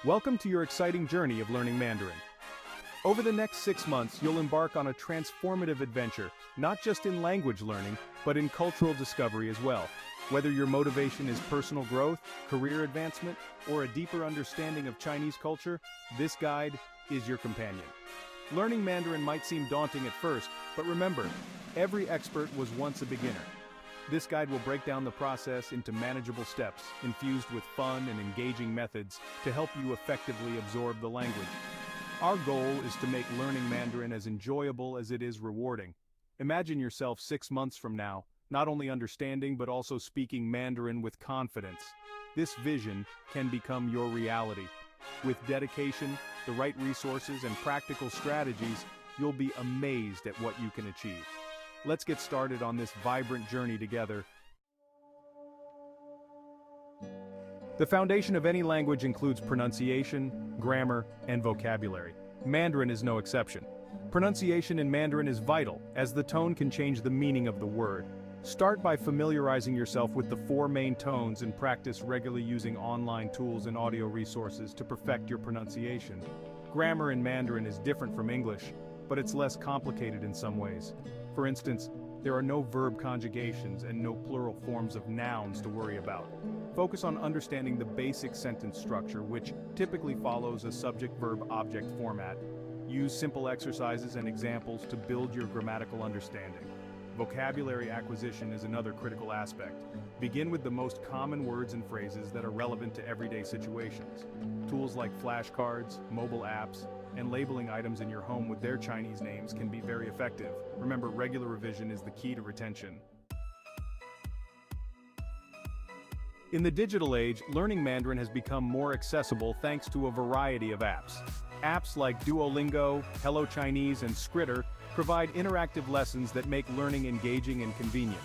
Welcome to your exciting journey of learning Mandarin. Over the next 6 months, you'll embark on a transformative adventure, not just in language learning, but in cultural discovery as well. Whether your motivation is personal growth, career advancement, or a deeper understanding of Chinese culture, this guide is your companion. Learning Mandarin might seem daunting at first, but remember, every expert was once a beginner. This guide will break down the process into manageable steps, infused with fun and engaging methods to help you effectively absorb the language. Our goal is to make learning Mandarin as enjoyable as it is rewarding. Imagine yourself 6 months from now, not only understanding but also speaking Mandarin with confidence. This vision can become your reality. With dedication, the right resources, and practical strategies, you'll be amazed at what you can achieve. Let's get started on this vibrant journey together. The foundation of any language includes pronunciation, grammar, and vocabulary. Mandarin is no exception. Pronunciation in Mandarin is vital, as the tone can change the meaning of the word. Start by familiarizing yourself with the 4 main tones and practice regularly using online tools and audio resources to perfect your pronunciation. Grammar in Mandarin is different from English, but it's less complicated in some ways. For instance, there are no verb conjugations and no plural forms of nouns to worry about. Focus on understanding the basic sentence structure, which typically follows a subject-verb-object format. Use simple exercises and examples to build your grammatical understanding. Vocabulary acquisition is another critical aspect. Begin with the most common words and phrases that are relevant to everyday situations. Tools like flashcards, mobile apps, and labeling items in your home with their Chinese names can be very effective. Remember, regular revision is the key to retention. In the digital age, learning Mandarin has become more accessible thanks to a variety of apps. Apps like Duolingo, Hello Chinese, and Skritter provide interactive lessons that make learning engaging and convenient.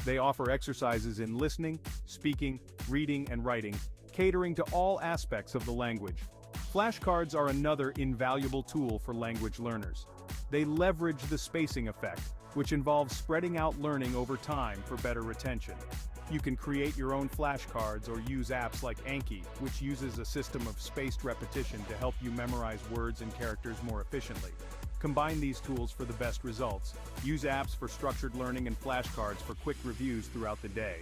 They offer exercises in listening, speaking, reading, and writing, catering to all aspects of the language. Flashcards are another invaluable tool for language learners. They leverage the spacing effect, which involves spreading out learning over time for better retention. You can create your own flashcards or use apps like Anki, which uses a system of spaced repetition to help you memorize words and characters more efficiently. Combine these tools for the best results. Use apps for structured learning and flashcards for quick reviews throughout the day.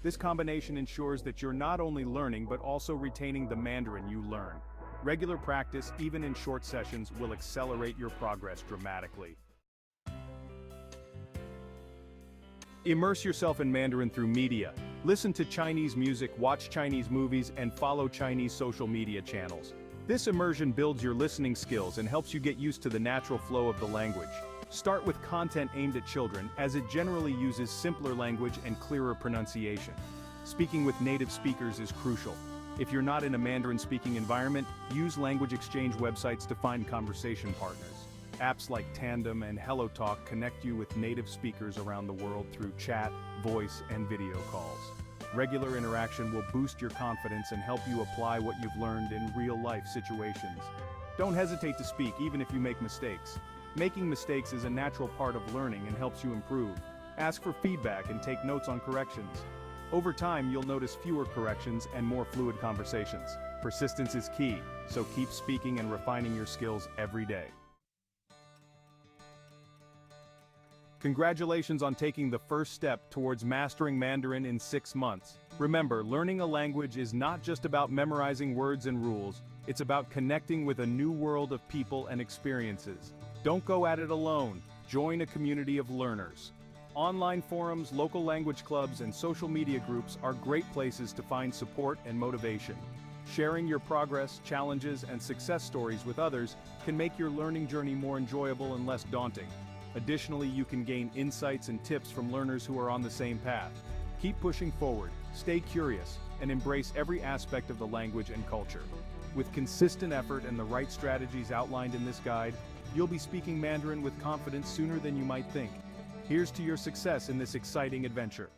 This combination ensures that you're not only learning but also retaining the Mandarin you learn. Regular practice, even in short sessions, will accelerate your progress dramatically. Immerse yourself in Mandarin through media. Listen to Chinese music, watch Chinese movies, and follow Chinese social media channels. This immersion builds your listening skills and helps you get used to the natural flow of the language. Start with content aimed at children, as it generally uses simpler language and clearer pronunciation. Speaking with native speakers is crucial. If you're not in a Mandarin-speaking environment, use language exchange websites to find conversation partners. Apps like Tandem and HelloTalk connect you with native speakers around the world through chat, voice, and video calls. Regular interaction will boost your confidence and help you apply what you've learned in real-life situations. Don't hesitate to speak even if you make mistakes. Making mistakes is a natural part of learning and helps you improve. Ask for feedback and take notes on corrections. Over time, you'll notice fewer corrections and more fluid conversations. Persistence is key, so keep speaking and refining your skills every day. Congratulations on taking the first step towards mastering Mandarin in 6 months. Remember, learning a language is not just about memorizing words and rules, it's about connecting with a new world of people and experiences. Don't go at it alone. Join a community of learners. Online forums, local language clubs, and social media groups are great places to find support and motivation. Sharing your progress, challenges, and success stories with others can make your learning journey more enjoyable and less daunting. Additionally, you can gain insights and tips from learners who are on the same path. Keep pushing forward, stay curious, and embrace every aspect of the language and culture. With consistent effort and the right strategies outlined in this guide, you'll be speaking Mandarin with confidence sooner than you might think. Here's to your success in this exciting adventure.